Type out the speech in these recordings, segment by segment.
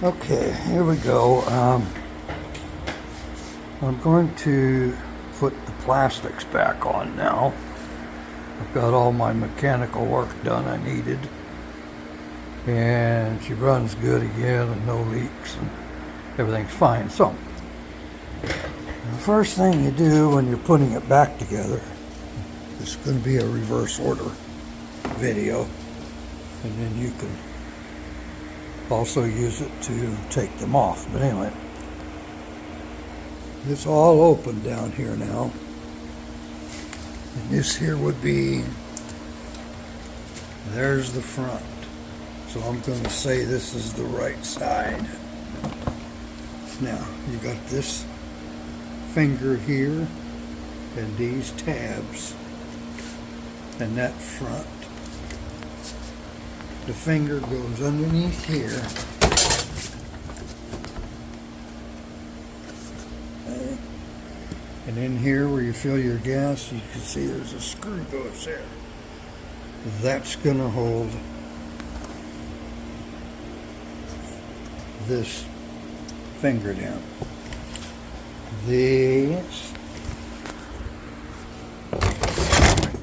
Okay, here we go. I'm going to put the plastics back on now. I've got all my mechanical work done I needed. And she runs good again and no leaks and everything's fine. So, the first thing you do when you're putting it back together, this is going to be a reverse order video. And then you can also use it to take them off. But anyway, it's all open down here now. And this here would be, there's the front. So I'm going to say this is the right side. Now, you got this finger here and these tabs and that front. The finger goes underneath here. Okay. And in here where you fill your gas, you can see there's a screw goes there. That's going to hold this finger down. This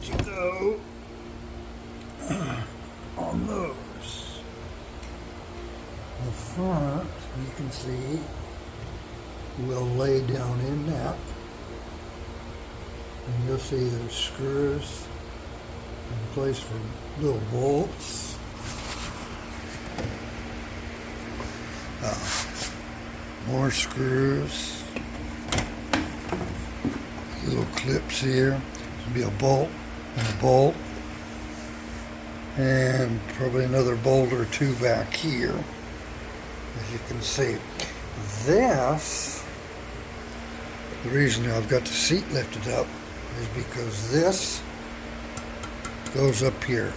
to go on those. The front, you can see, will lay down in that. And you'll see there's screws in place for little bolts. More screws, little clips here. There'll be a bolt and a bolt, and probably another bolt or two back here. As you can see, this, the reason I've got the seat lifted up is because this goes up here.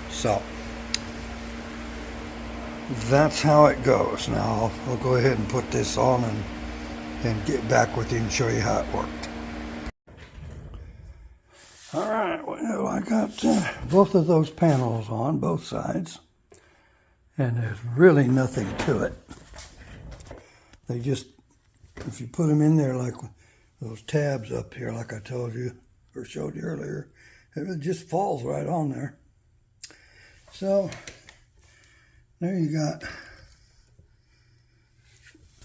So that's how it goes. Now I'll go ahead and put this on and get back with you and show you how it worked. Alright, well, I got both of those panels on, both sides, and there's really nothing to it. They just, if you put them in there like those tabs up here, like I told you or showed you earlier, it just falls right on there. So there you got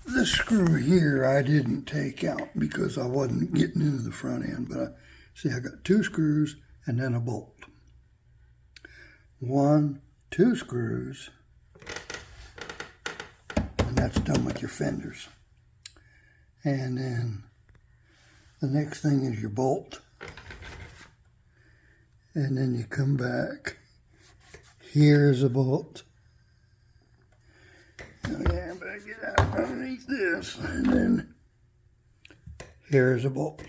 this screw here. I didn't take out because I wasn't getting into the front end, but see, I got two screws and then a bolt. 1, 2 screws, and that's done with your fenders. And then the next thing is your bolt. And then you come back. Here's a bolt. Yeah, but I get out underneath this, and then here's a bolt.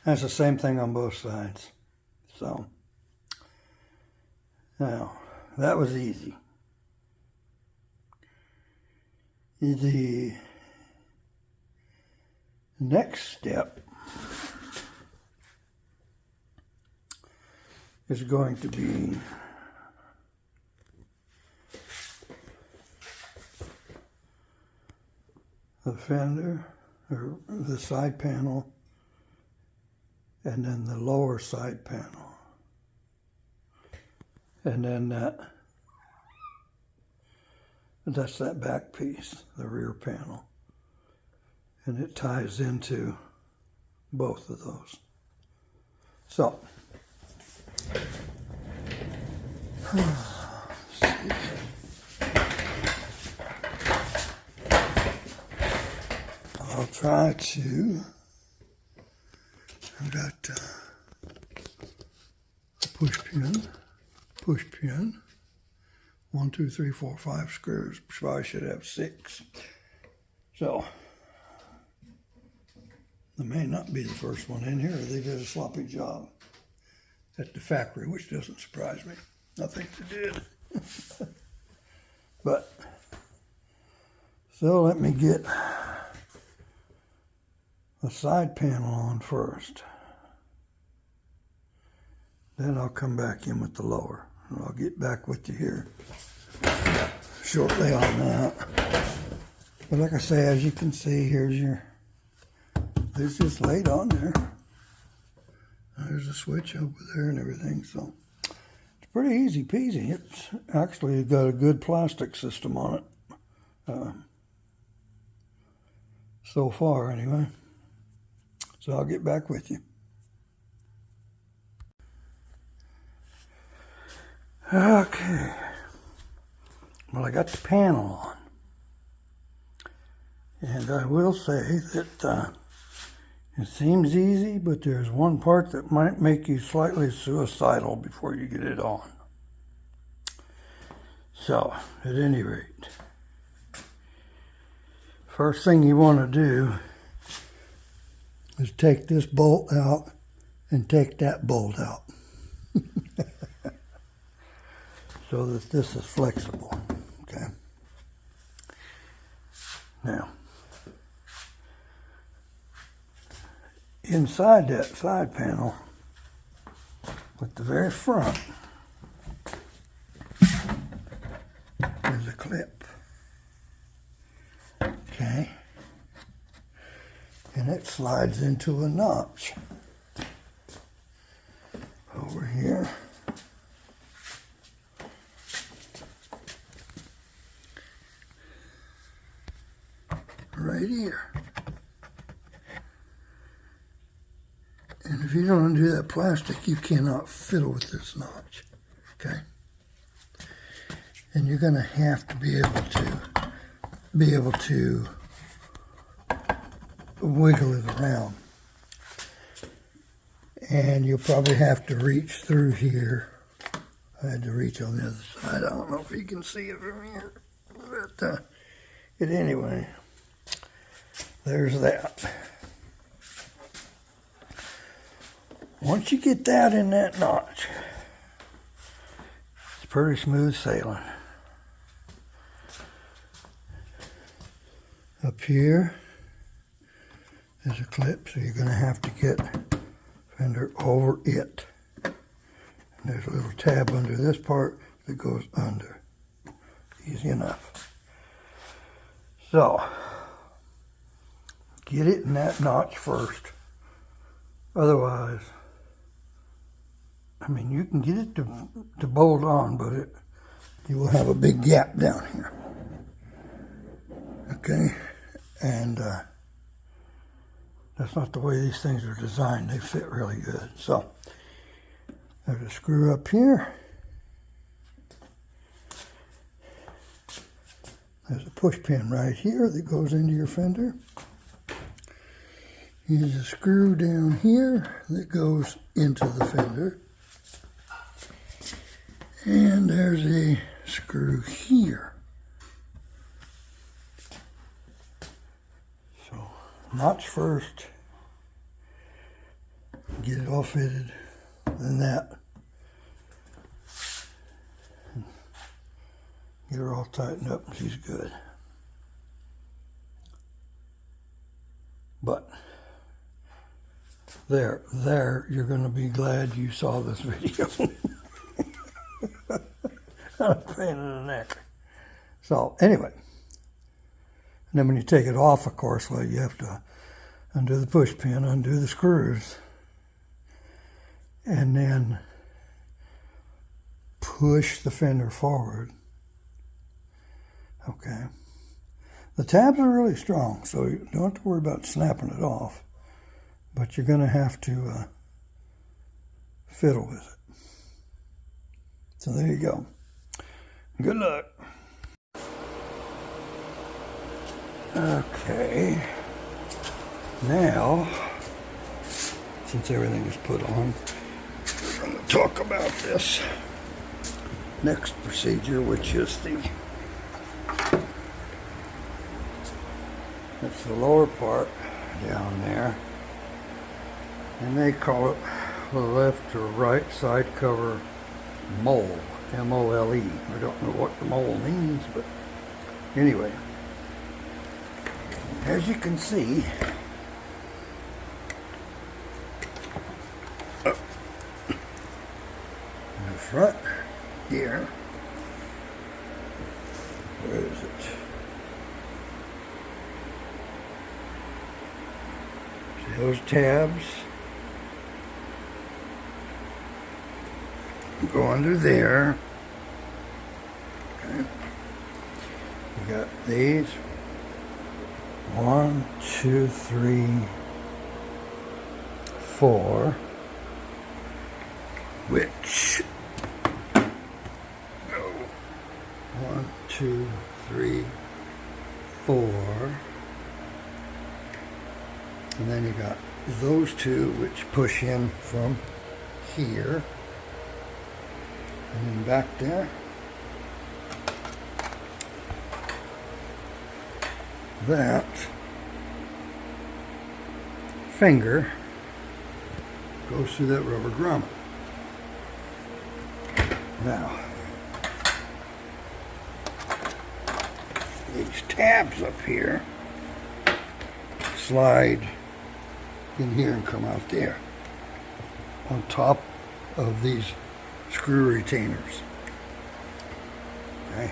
That's the same thing on both sides. So, now, that was easy. The next step is going to be the fender, or the side panel, and then the lower side panel. And then that's that back piece, the rear panel. And it ties into both of those. So, let's see. I'll try to, I've got a push pin, 1, 2, 3, 4, 5 screws. Probably should have 6. So, there may not be the first one in here. They did a sloppy job at the factory, which doesn't surprise me. I think they did. But, so let me get the side panel on first. Then I'll come back in with the lower. And I'll get back with you here shortly on that. But like I say, as you can see, there's this light on there. There's a switch over there and everything, so it's pretty easy peasy. It's actually got a good plastic system on it. So far, anyway. So I'll get back with you. Okay. Well, I got the panel on. And I will say that it seems easy, but there's one part that might make you slightly suicidal before you get it on. So, at any rate, first thing you want to do is take this bolt out and take that bolt out so that this is flexible. Okay. Now, inside that side panel, at the very front, there's a clip. Okay. And it slides into a notch over here. Right here. And if you don't undo that plastic, you cannot fiddle with this notch. Okay? And you're going to have to be able to wiggle it around. And you'll probably have to reach through here. I had to reach on the other side. I don't know if you can see it from here. But anyway, there's that. Once you get that in that notch, it's pretty smooth sailing. Up here is a clip, so you're going to have to get fender over it. And there's a little tab under this part that goes under. Easy enough. So, get it in that notch first. Otherwise, I mean, you can get it to bolt on, but you will have a big gap down here. Okay? And that's not the way these things are designed. They fit really good. So, there's a screw up here. There's a push pin right here that goes into your fender. There's a screw down here that goes into the fender. And there's a screw here. So, notch first. Get it all fitted. Then that. Get her all tightened up and she's good. But there, you're going to be glad you saw this video. Not a pain in the neck. So, anyway. And then when you take it off, of course, well, you have to undo the push pin, undo the screws, and then push the fender forward. Okay. The tabs are really strong, so you don't have to worry about snapping it off. But you're going to have to fiddle with it. So there you go. Good luck. Okay. Now, since everything is put on, we're going to talk about this next procedure, which is that's the lower part down there. And they call it the left or right side cover mole, M-O-L-E. I don't know what the mole means, but anyway. As you can see, in the front here, Where is it? See those tabs? Go under there. Okay. We got these. 1, 2, 3, 4. Which go 1, 2, 3, 4. And then you got those two which push in from here. And then back there. That finger goes through that rubber grommet. Now, these tabs up here slide in here and come out there on top of these screw retainers. Okay.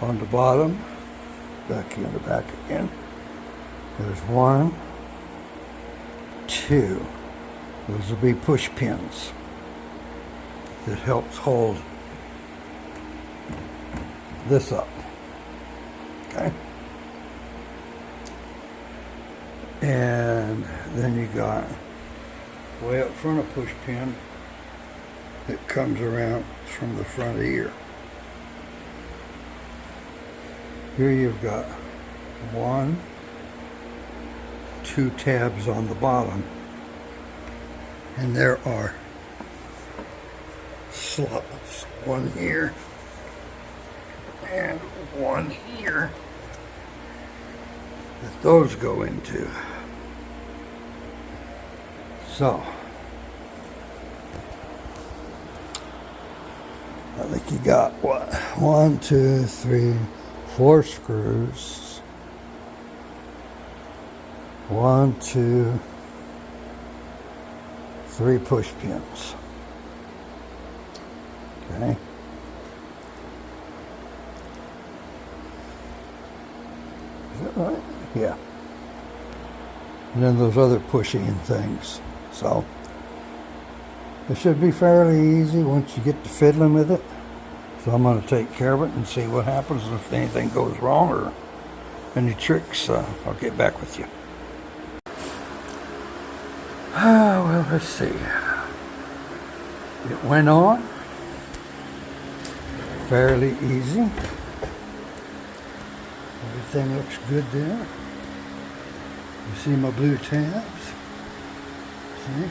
On the bottom, back here in the back again, there's 1, 2. Those will be push pins that helps hold this up. Okay. And then you got way up front a push pin that comes around from the front of here. Here you've got 1, 2 tabs on the bottom, and there are slots, one here and one here that those go into. So I think you got what? 1, 2, 3, 4 screws. 1, 2, 3 push pins. Okay. Is that right? Yeah. And then those other pushing things. So it should be fairly easy once you get to fiddling with it. So I'm going to take care of it and see what happens. If anything goes wrong or any tricks, I'll get back with you. Well, let's see. It went on fairly easy. Everything looks good there. You see my blue tabs? See? You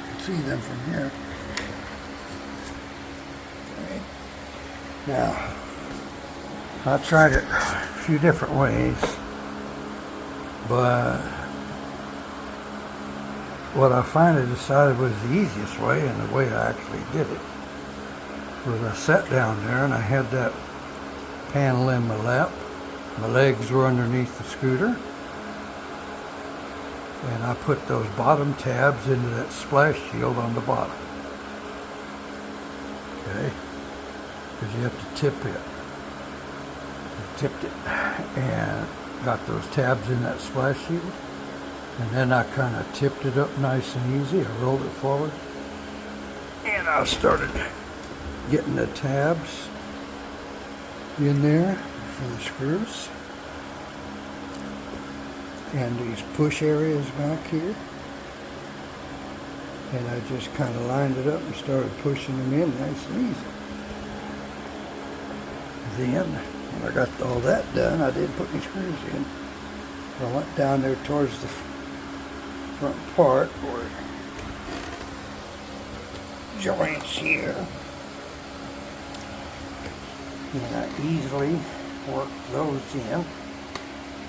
can see them from here. Okay. Now, I tried it a few different ways, but what I finally decided was the easiest way, and the way I actually did it, was I sat down there and I had that panel in my lap. My legs were underneath the scooter, and I put those bottom tabs into that splash shield on the bottom. Okay, because you have to tip it. I tipped it and got those tabs in that splash shield, and then I kind of tipped it up nice and easy. I rolled it forward, and I started getting the tabs in there for the screws and these push areas back here, and I just kind of lined it up and started pushing them in nice and easy. Then when I got all that done, I didn't put any screws in. I went down there towards the front part where it joints here, and I easily worked those in.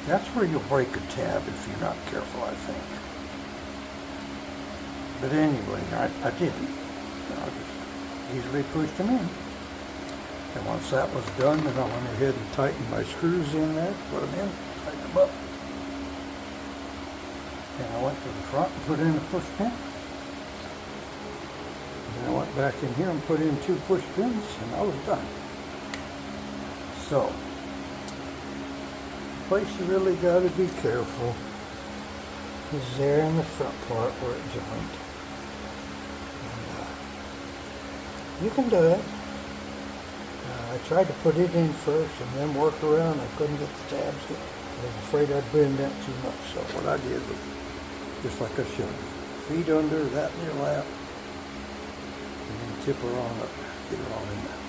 That's where you'll break a tab if you're not careful, I think. But anyway, I didn't. I just easily pushed them in. And once that was done, then I went ahead and tightened my screws in there, put them in, tightened them up. And I went to the front and put in a push pin. And I went back in here and put in 2 push pins, and I was done. So, place you really got to be careful is there in the front part where it joined. And, you can do it. I tried to put it in first and then work around. I couldn't get the tabs. I was afraid I'd bend that too much. So what I did was, just like I showed you, feet under, that in your lap, and then tip her on up, get her on in there.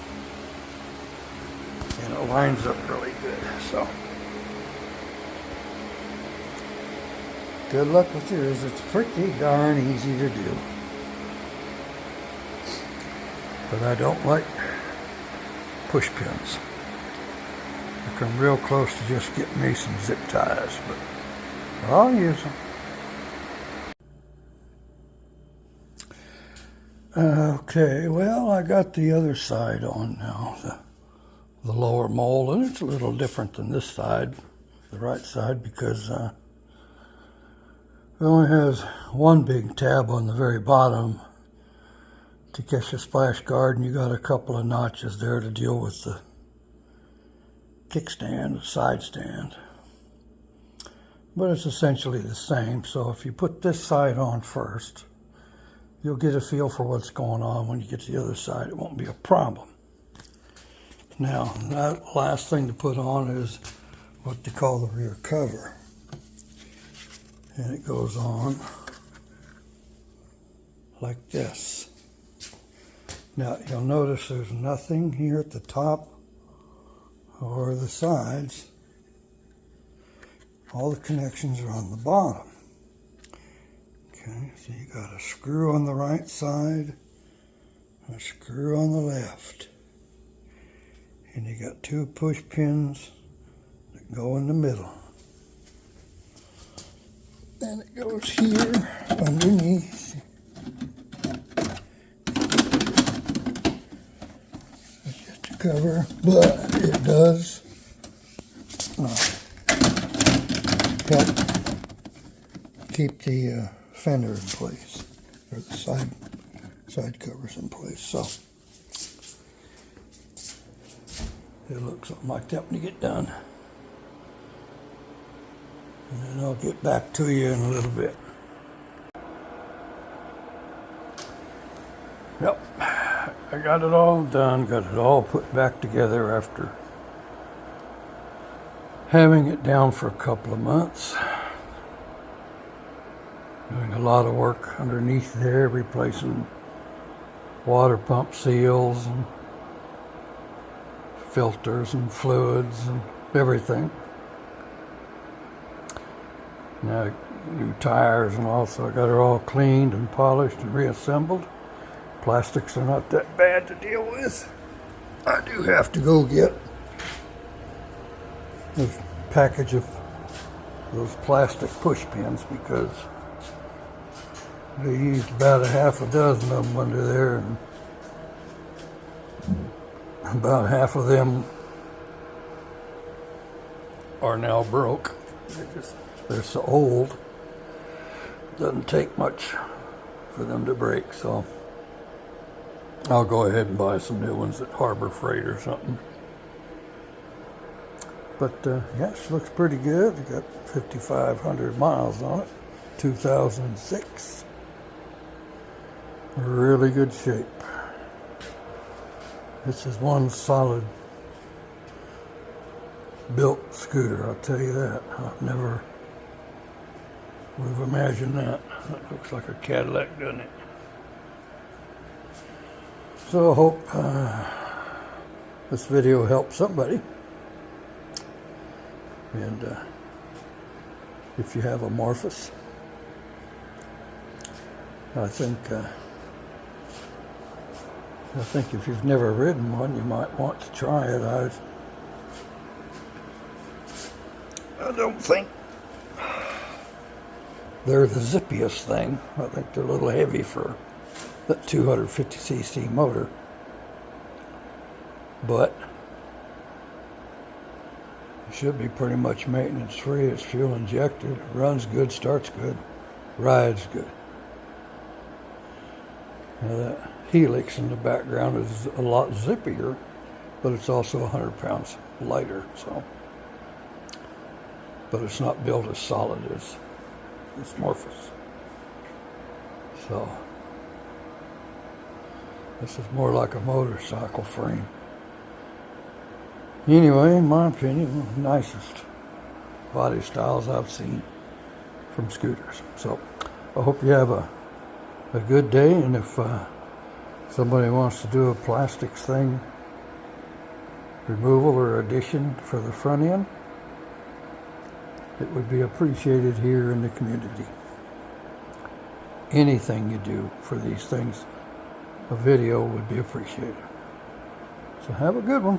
And it lines up really good. So good luck with yours. It's pretty darn easy to do. But I don't like push pins. I come real close to just getting me some zip ties, but I'll use them. Okay, well, I got the other side on now, the lower mold, and it's a little different than this side, the right side, because it only has one big tab on the very bottom to catch the splash guard, and you got a couple of notches there to deal with the kickstand, the side stand. But it's essentially the same, so if you put this side on first, you'll get a feel for what's going on. When you get to the other side, it won't be a problem. Now, that last thing to put on is what they call the rear cover. And it goes on like this. Now, you'll notice there's nothing here at the top or the sides. All the connections are on the bottom. Okay, so you got a screw on the right side, a screw on the left. And you got 2 push pins that go in the middle. Then it goes here underneath. Cover, but it does help keep the fender in place, or the side covers in place. So it'll look something like that when you get done, and then I'll get back to you in a little bit. Yep. I got it all done, got it all put back together after having it down for a couple of months. Doing a lot of work underneath there, replacing water pump seals and filters and fluids and everything. Now, new tires, and also I got it all cleaned and polished and reassembled. Plastics are not that bad to deal with. I do have to go get a package of those plastic push pins because they used about a half a dozen of them under there, and about half of them are now broke. They're so old, it doesn't take much for them to break, so I'll go ahead and buy some new ones at Harbor Freight or something. But yes, looks pretty good. It got 5,500 miles on it, 2006. Really good shape. This is one solid built scooter, I'll tell you that. I've never would have imagined that. That looks like a Cadillac, doesn't it? So I hope this video helps somebody. And if you have a Morphous, I think if you've never ridden one, you might want to try it. I don't think they're the zippiest thing. I think they're a little heavy for that 250cc motor, but it should be pretty much maintenance free. It's fuel injected, runs good, starts good, rides good. Now that helix in the background is a lot zippier, but it's also 100 pounds lighter. So, but it's not built as solid as this Morphous. So this is more like a motorcycle frame. Anyway, in my opinion, the nicest body styles I've seen from scooters. So I hope you have a good day, and if somebody wants to do a plastics thing, removal or addition for the front end, it would be appreciated here in the community. Anything you do for these things, a video would be appreciated. So have a good one.